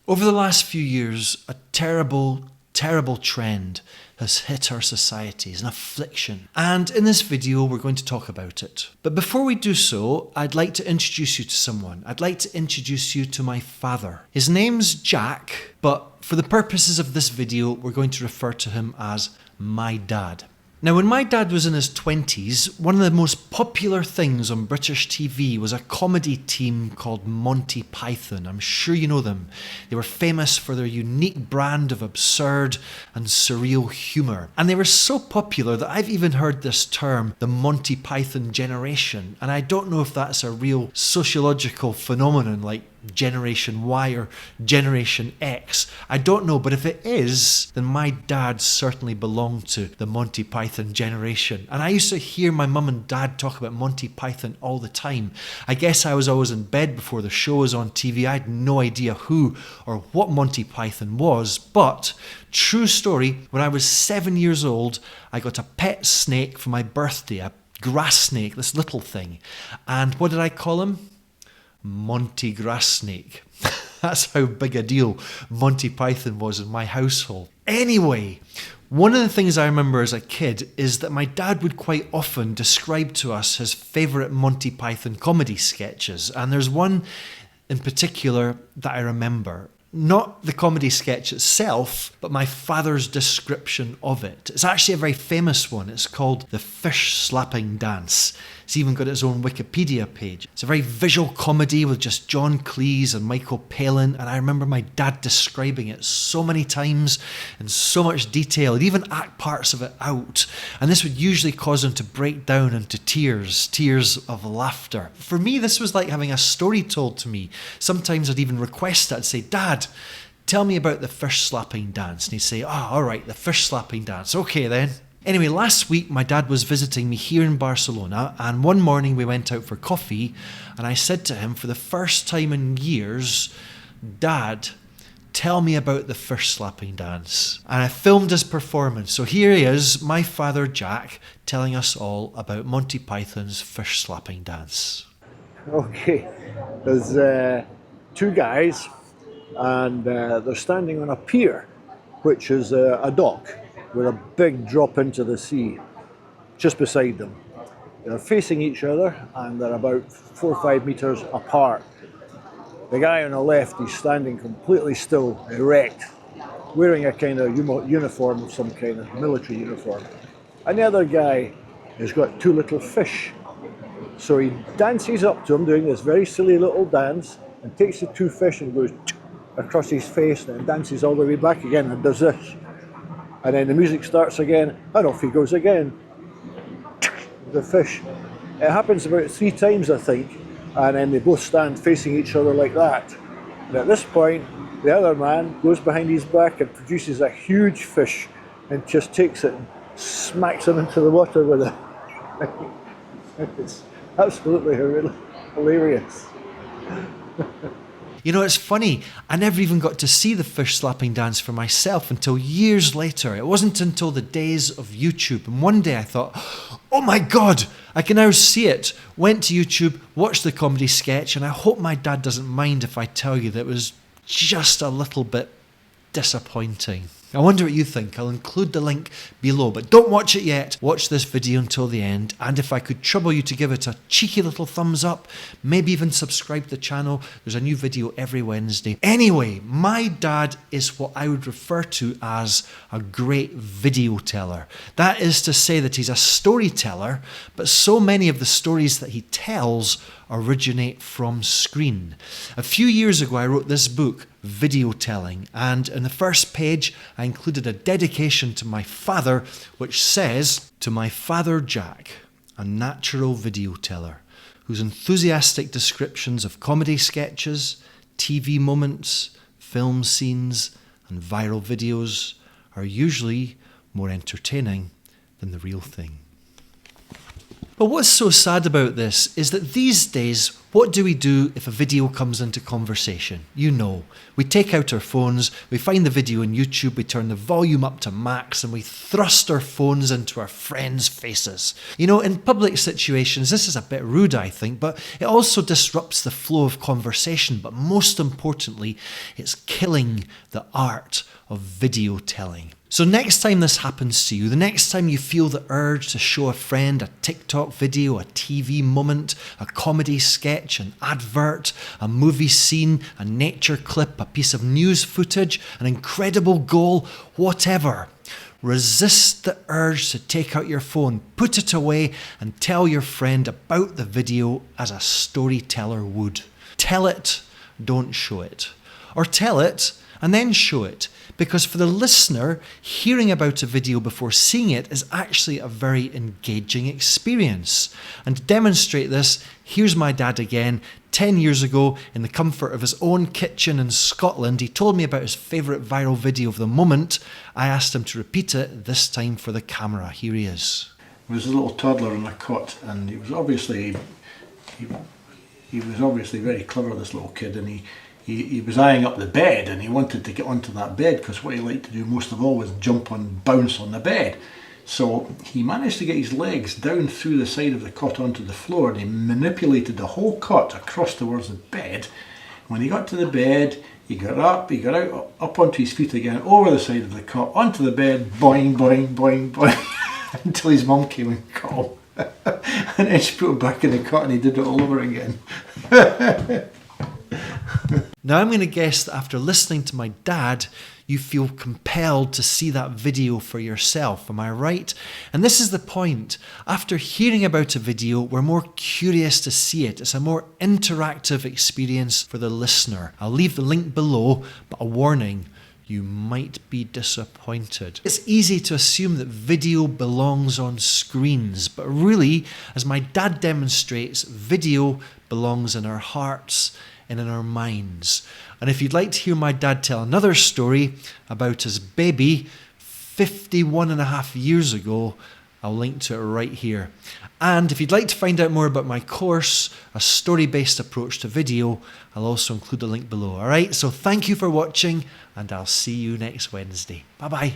Over the last few years, a terrible trend has hit our societies, an affliction. And in this video, we're going to talk about it. But before we do so, I'd like to introduce you to someone. I'd like to introduce you to my father. His name's Jack, but for the purposes of this video, we're going to refer to him as my dad. Now, when my dad was in his 20s, one of the most popular things on British TV was a comedy team called Monty Python. I'm sure you know them. They were famous for their unique brand of absurd and surreal humour. And they were so popular that I've even heard this term, the Monty Python generation. And I don't know if that's a real sociological phenomenon like Generation Y or Generation X. I don't know, but if it is, then my dad certainly belonged to the Monty Python generation. And I used to hear my mum and dad talk about Monty Python all the time. I guess I was always in bed before the show was on TV. I had no idea who or what Monty Python was, but true story, when I was 7 years old, I got a pet snake for my birthday, a grass snake, this little thing. And what did I call him? Monty Grass Snake. That's how big a deal Monty Python was in my household. Anyway, one of the things I remember as a kid is that my dad would quite often describe to us his favourite Monty Python comedy sketches. And there's one in particular that I remember. Not the comedy sketch itself, but my father's description of it. It's actually a very famous one. It's called the fish slapping dance. It's even got its own Wikipedia page. It's a very visual comedy with just John Cleese and Michael Palin, and I remember my dad describing it so many times in so much detail. He'd even act parts of it out, and this would usually cause him to break down into tears of laughter. For me, this was like having a story told to me. Sometimes I'd even request it. I'd say, "Dad, tell me about the fish slapping dance." And he'd say, "Oh, all right, the fish slapping dance. Okay then." Anyway, last week my dad was visiting me here in Barcelona, and one morning we went out for coffee, and I said to him for the first time in years, "Dad, tell me about the fish slapping dance." And I filmed his performance. So here he is, my father Jack, telling us all about Monty Python's fish slapping dance. Okay, there's two guys, and they're standing on a pier, which is a dock with a big drop into the sea just beside them. They're facing each other and they're about 4 or 5 meters apart. The guy on the left is standing completely still, erect, wearing a kind of uniform of some kind of military uniform. And the other guy has got two little fish. So he dances up to him doing this very silly little dance and takes the two fish and goes across his face and then dances all the way back again and does this. And then the music starts again, and off he goes again. The fish. It happens about 3 times, I think, and then they both stand facing each other like that. And at this point, the other man goes behind his back and produces a huge fish and just takes it and smacks him into the water with it. It's absolutely hilarious. You know, it's funny, I never even got to see the fish slapping dance for myself until years later. It wasn't until the days of YouTube. And one day I thought, oh my God, I can now see it. Went to YouTube, watched the comedy sketch, and I hope my dad doesn't mind if I tell you that it was just a little bit disappointing. I wonder what you think. I'll include the link below, but don't watch it yet. Watch this video until the end, and if I could trouble you to give it a cheeky little thumbs up, maybe even subscribe to the channel. There's a new video every Wednesday. Anyway, my dad is what I would refer to as a great video teller. That is to say that he's a storyteller, but so many of the stories that he tells originate from screen. A few years ago, I wrote this book, Videotelling, and in the first page, I included a dedication to my father, which says, "To my father Jack, a natural video teller, whose enthusiastic descriptions of comedy sketches, TV moments, film scenes, and viral videos are usually more entertaining than the real thing." But what's so sad about this is that these days What do we do if a video comes into conversation? You know, we take out our phones, we find the video on YouTube, we turn the volume up to max and we thrust our phones into our friends' faces. You know, in public situations, this is a bit rude, I think, but it also disrupts the flow of conversation. But most importantly, it's killing the art of video telling. So next time this happens to you, the next time you feel the urge to show a friend a TikTok video, a TV moment, a comedy sketch, an advert, a movie scene, a nature clip, a piece of news footage, an incredible goal, whatever, resist the urge to take out your phone, put it away and tell your friend about the video as a storyteller would. Tell it, don't show it. Or tell it and then show it. Because for the listener, hearing about a video before seeing it is actually a very engaging experience. And to demonstrate this, here's my dad again. 10 years ago, in the comfort of his own kitchen in Scotland, he told me about his favourite viral video of the moment. I asked him to repeat it, this time for the camera. Here he is. There was a little toddler in a cot, and he was obviously very clever, this little kid, and he was eyeing up the bed, and he wanted to get onto that bed because what he liked to do most of all was jump and bounce on the bed. So he managed to get his legs down through the side of the cot onto the floor, and he manipulated the whole cot across towards the bed. When he got to the bed, he got out, up onto his feet again, over the side of the cot, onto the bed, boing, boing, boing, boing, until his mum came and got him. And then she put him back in the cot, and he did it all over again. Now I'm going to guess that after listening to my dad, you feel compelled to see that video for yourself, am I right? And this is the point. After hearing about a video, we're more curious to see it. It's a more interactive experience for the listener. I'll leave the link below, but a warning, you might be disappointed. It's easy to assume that video belongs on screens, but really, as my dad demonstrates, video belongs in our hearts and in our minds. And if you'd like to hear my dad tell another story about his baby 51 and a half years ago, I'll link to it right here. And if you'd like to find out more about my course, A Story-Based Approach to Video, I'll also include a link below. All right, so thank you for watching, and I'll see you next Wednesday. Bye-bye.